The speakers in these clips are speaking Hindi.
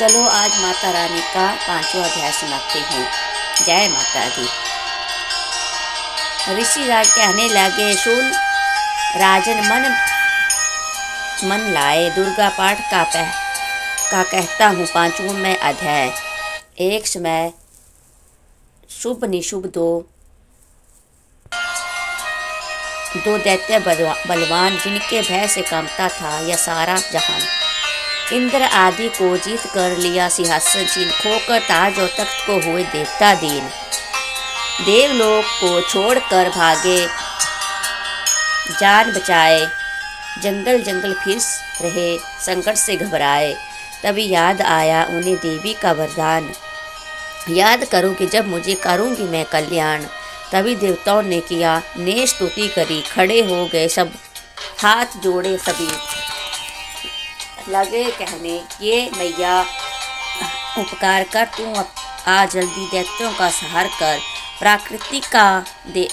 चलो आज माता रानी का 5वां अध्याय सुनाते हूँ। जय माता दी। ऋषि राज कहने लगे, सुन राजन, मन लाए दुर्गा पाठ का कहता हूँ 5वां अध्याय। एक समय शुभ निशुभ दो दैत्य बलवान, जिनके भय से कांपता था यह सारा जहान। इंद्र आदि को जीत कर लिया सिंहासन छीन, खोकर ताज और तख्त को हुए देवता दीन। देवलोक को छोड़कर भागे, जान बचाए, जंगल जंगल फिर रहे, संकट से घबराए। तभी याद आया उन्हें देवी का वरदान, याद करो कि जब मुझे करूँगी मैं कल्याण। तभी देवताओं ने किया ने स्तुति करी, खड़े हो गए सब, हाथ जोड़े सभी, लगे कहने, ये मैया उपकार कर, तू आ जल्दी दैत्यों का संहार कर। प्रकृति का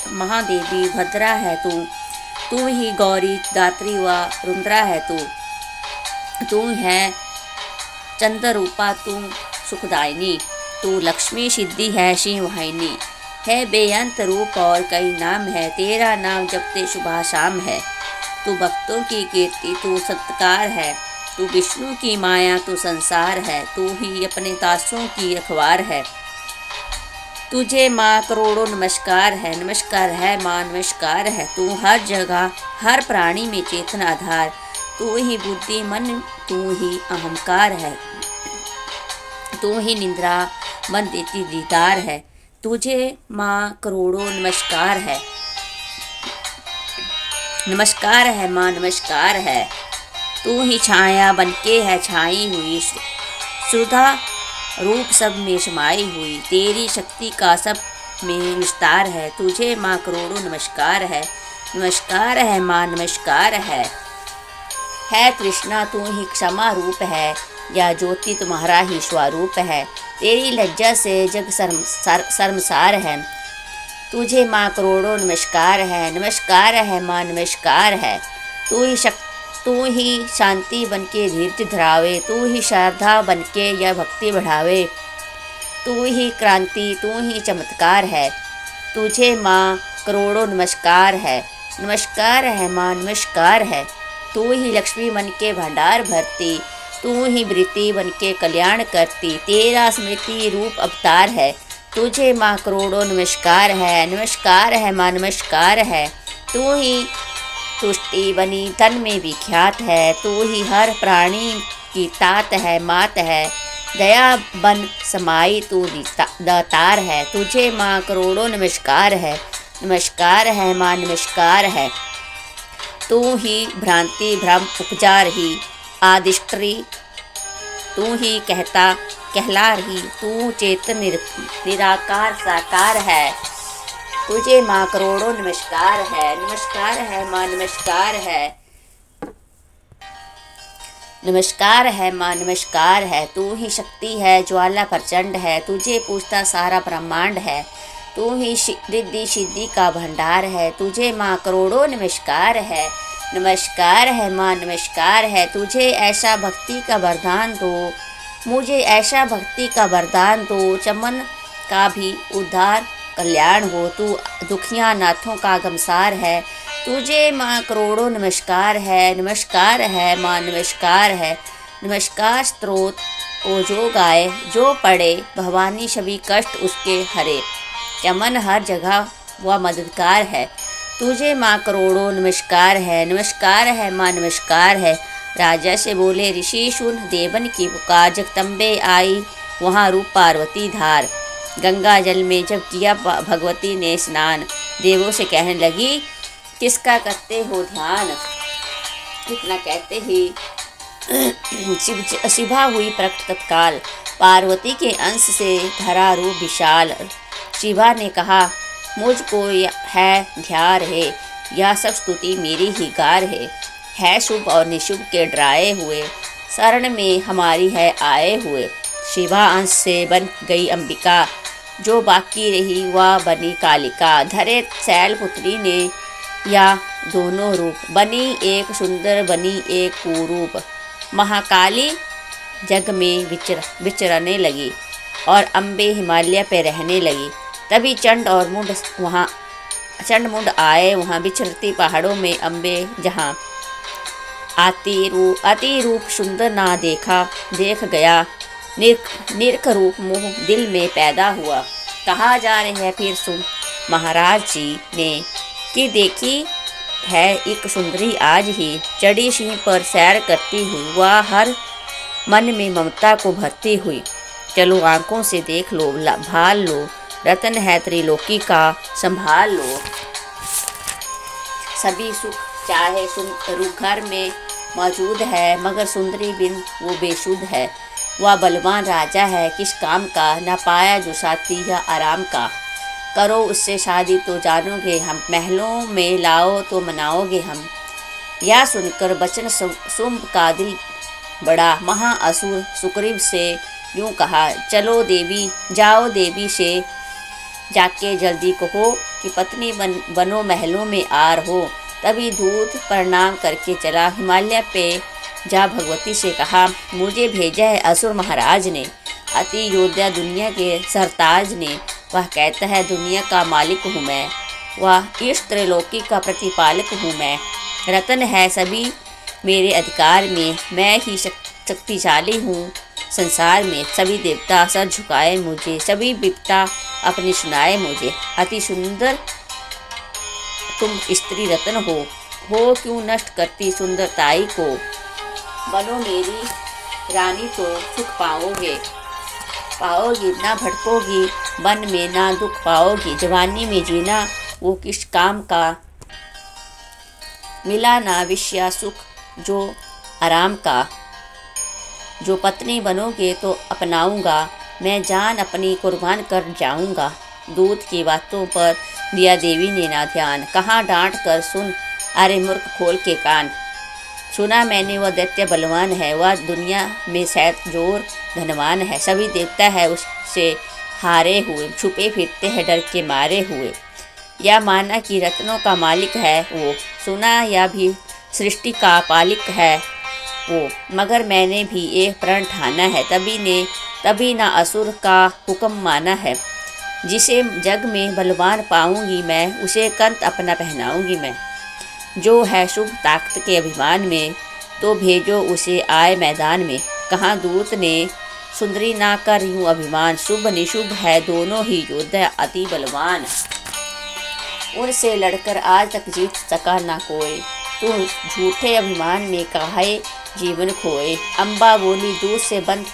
महादेवी भद्रा है तू ही गौरी दात्री व रुद्रा है तू है चंद्ररूपा, तू सुखदायिनी, तू लक्ष्मी सिद्धि है शिववाहिनी। है बेअंत रूप और कई नाम है, तेरा नाम जपते सुबह शाम है। तू भक्तों की कीर्ति, तू सत्कार है, तू विष्णु की माया, तू संसार है, तू ही अपने दासों की रखवार है। तुझे माँ करोड़ों नमस्कार है माँ नमस्कार है। तू हर जगह हर प्राणी में चेतन आधार, तू ही बुद्धि मन, तू ही अहंकार है, तू ही निद्रा मन देती दीदार है। तुझे माँ करोड़ों नमस्कार है माँ नमस्कार है। तू ही छाया बनके है छाई हुई, सुधा रूप सब में समाई हुई, तेरी शक्ति का सब में विस्तार है। तुझे माँ करोड़ों नमस्कार है माँ नमस्कार है। कृष्णा तू ही क्षमा रूप है, या ज्योति तुम्हारा ही स्वरूप है, तेरी लज्जा से जग शर्मसार है। तुझे माँ करोड़ों नमस्कार है माँ नमस्कार है। तू ही शांति बनके धीरज धरावे, तू ही श्रद्धा बनके यह भक्ति बढ़ावे, तू ही क्रांति, तू ही चमत्कार है। तुझे माँ करोड़ों नमस्कार है माँ नमस्कार है। तू ही लक्ष्मी बन के भंडार भरती, तू ही वृत्ति बन के कल्याण करती, तेरा स्मृति रूप अवतार है। तुझे माँ करोड़ों नमस्कार है माँ नमस्कार है। तू ही तुष्टि बनी तन में विख्यात है, तू ही हर प्राणी की तात है मात है, दया बन समाई तू दातार है। तुझे माँ करोड़ों नमस्कार है माँ नमस्कार है। तू ही भ्रांति भ्रम उपजा रही आदिष्टरी, तू ही कहला रही, तू चेतन निराकार साकार है। तुझे माँ करोड़ों नमस्कार है माँ नमस्कार है माँ नमस्कार है। तू ही शक्ति है ज्वाला प्रचंड है, तुझे पूछता सारा ब्रह्मांड है, तू ही रिद्धि सिद्धि का भंडार है। तुझे माँ करोड़ों नमस्कार है माँ नमस्कार है। तुझे ऐसा भक्ति का वरदान दो, मुझे ऐसा भक्ति का वरदान दो, चमन का भी उद्धार कल्याण हो, तू दुखिया नाथों का गमसार है। तुझे माँ करोड़ों नमस्कार है माँ नमस्कार है। नमस्कार स्तोत्र को जो गाए जो पढ़े, भवानी सभी कष्ट उसके हरे, चमन हर जगह वह मददगार है। तुझे माँ करोड़ों नमस्कार है माँ नमस्कार है। राजा से बोले ऋषि, सुन देवन की पुकार, जगदम्बे आई वहाँ रूप पार्वती धार। गंगा जल में जब किया भगवती ने स्नान, देवों से कहने लगी, किसका करते हो ध्यान। इतना कहते ही शिवा हुई प्रकट तत्काल, पार्वती के अंश से धरा रूप विशाल। शिवा ने कहा, मुझको है ध्यार है, यह सब स्तुति मेरी ही गार है शुभ और निशुभ के डराए हुए, शरण में हमारी है आए हुए। शिवा अंश से बन गई अंबिका, जो बाकी रही वह बनी कालिका। धरे शैलपुत्री ने या दोनों रूप, बनी एक सुंदर बनी एक कुरूप। महाकाली जग में विचरने लगी और अम्बे हिमालय पे रहने लगी। तभी चंड मुंड आए वहाँ विचरती पहाड़ों में अम्बे जहाँ अति रूप सुंदर ना देख गया। निरख रूप मोह दिल में पैदा हुआ। कहा जा रहे हैं फिर सुन महाराज जी ने कि देखी है एक सुंदरी आज ही चढ़ी सिंह पर सैर करती हुई, वह हर मन में ममता को भरती हुई। चलो आंखों से देख लो, भाल लो, रतन है त्रिलोकी का संभाल लो। सभी सुख चाहे घर में मौजूद है, मगर सुंदरी बिन वो बेसुध है। वह बलवान राजा है, किस काम का, न पाया जो साथी या आराम का। करो उससे शादी तो जानोगे हम, महलों में लाओ तो मनाओगे हम। यह सुनकर बचन शुंभ का दिल बड़ा महाअसुर सुग्रीव से यूँ कहा, चलो देवी, जाओ देवी से जाके जल्दी कहो कि पत्नी बनो महलों में आ रहो। तभी दूत प्रणाम करके चला हिमालय पे जा भगवती से कहा, मुझे भेजा है असुर महाराज ने, अति योद्धा दुनिया के सरताज ने। वह कहता है दुनिया का मालिक हूँ मैं, वह इस त्रिलोकी का प्रतिपालक हूँ मैं। रतन है सभी मेरे अधिकार में, मैं ही शक्तिशाली हूँ संसार में। सभी देवता सर झुकाए मुझे, सभी विपता अपनी सुनाए मुझे। अति सुंदर तुम स्त्री रतन हो क्यों नष्ट करती सुंदरताई को। बनो मेरी रानी तो सुख पाओगी, ना भटकोगी वन में, ना दुख पाओगी। जवानी में जीना वो किस काम का, मिला ना विषया सुख जो आराम का। जो पत्नी बनोगे तो अपनाऊंगा, मैं जान अपनी कुर्बान कर जाऊंगा। दूत की बातों पर दिया देवी ने ना ध्यान, कहाँ डांट कर सुन, अरे मूर्ख खोल के कान। सुना मैंने वह दैत्य बलवान है, वह दुनिया में शायद जोर धनवान है। सभी देवता है उससे हारे हुए, छुपे फिरते हैं डर के मारे हुए। या माना कि रत्नों का मालिक है वो, सुना या भी सृष्टि का पालिक है वो। मगर मैंने भी एक प्रण ठाना है, तभी ना असुर का हुक्म माना है। जिसे जग में बलवान पाऊंगी मैं, उसे कंत अपना पहनाऊंगी मैं। जो है शुभ ताकत के अभिमान में, तो भेजो उसे आए मैदान में। कहाँ दूत ने सुंदरी ना कर यूँ अभिमान, शुभ निशुभ है दोनों ही योद्धा अति बलवान। उनसे लड़कर आज तक जीत सका ना कोई, तू झूठे अभिमान में काहे जीवन खोए। अम्बा बोली दूत से बंद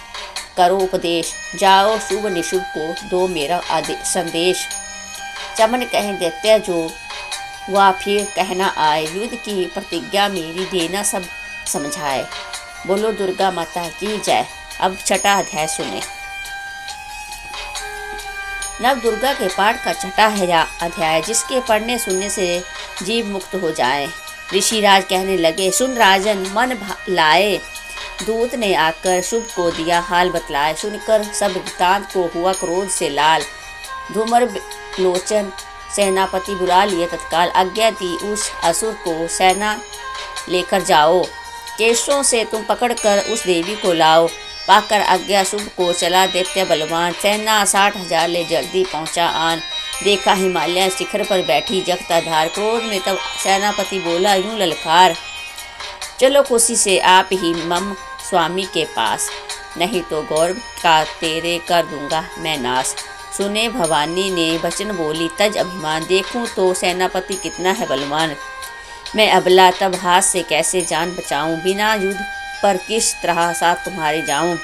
करो उपदेश, जाओ शुभ निशुभ को दो मेरा संदेश। चमन कहें दैत्य जो वह फिर कहना आए, युद्ध की प्रतिज्ञा मेरी देना सब समझाए। बोलो दुर्गा माता की जय। अब छठा अध्याय सुने। नव दुर्गा के पाठ का छठा है अध्याय, जिसके पढ़ने सुनने से जीव मुक्त हो जाए। ऋषिराज कहने लगे, सुन राजन मन लाए। दूत ने आकर शुभ को दिया हाल बतलाए। सुनकर सब वृतांत को हुआ क्रोध से लाल। धूमर लोचन सेनापति बुला लिए तत्काल, आज्ञा दी उस असुर को सेना लेकर जाओ। केशों से तुम पकड़कर उस देवी को लाओ। पाकर आज्ञा शुभ को चला दैत्य बलवान, सेना 60,000 ले जल्दी पहुँचा आन। देखा हिमालय शिखर पर बैठी जगताधार, क्रोध में तब सेनापति बोला यूं ललकार, चलो खुशी से आप ही मम स्वामी के पास, नहीं तो गौरव का तेरे कर दूंगा मैं नाश। सुने भवानी ने वचन बोली तज अभिमान, देखूं तो सेनापति कितना है बलवान। मैं अबला तब हाथ से कैसे जान बचाऊं, बिना युद्ध पर किस तरह साथ तुम्हारे जाऊं।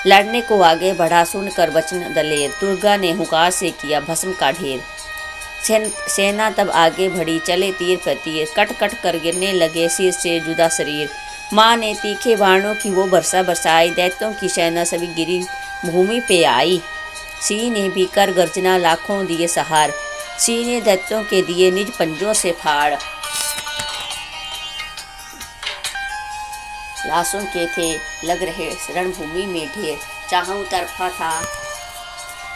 लड़ने को आगे बढ़ा सुनकर वचन दलेर, दुर्गा ने हुंकार से किया भस्म का ढेर। सेना तब आगे बढ़ी, चले तीर पर तीर, कट कट कर गिरने लगे सिर से जुदा शरीर। माँ ने तीखे बाणों की वो बरसा बरसाई, दैत्यों की सेना सभी गिरी भूमि पे आई। सिंह ने भी कर गर्जना लाखों दिए सहार, सिंह ने दैत्यों के दिए निज पंजों से फाड़। लाशों के थे लग रहे रणभूमि में ढेर, चारों तरफा था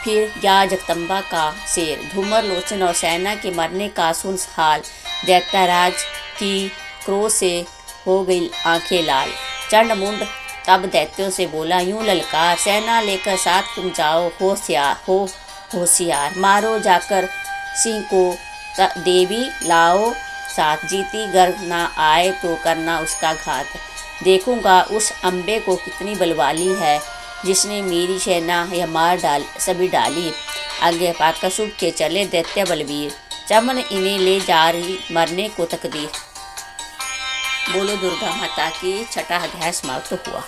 फिर या जगदम्बा का शेर। धूमर लोचन और सेना के मरने का सुन हाल, दैत्यराज की क्रोध से हो गई आंखें लाल। चंड मुंड तब दैत्यों से बोला, यूं ललकार, सेना लेकर साथ तुम जाओ, होशियार, मारो जाकर सिंह को, देवी लाओ साथ, जीती गर्भ ना आए तो करना उसका घात। देखूंगा उस अम्बे को कितनी बलवाली है, जिसने मेरी सेना यह मार सभी डाली। आगे पाकर शुभ के चले दैत्य बलवीर, चमन इन्हें ले जा रही मरने को तकदीर। बोलो दुर्गा माता की। छठा अध्याय समाप्त हुआ।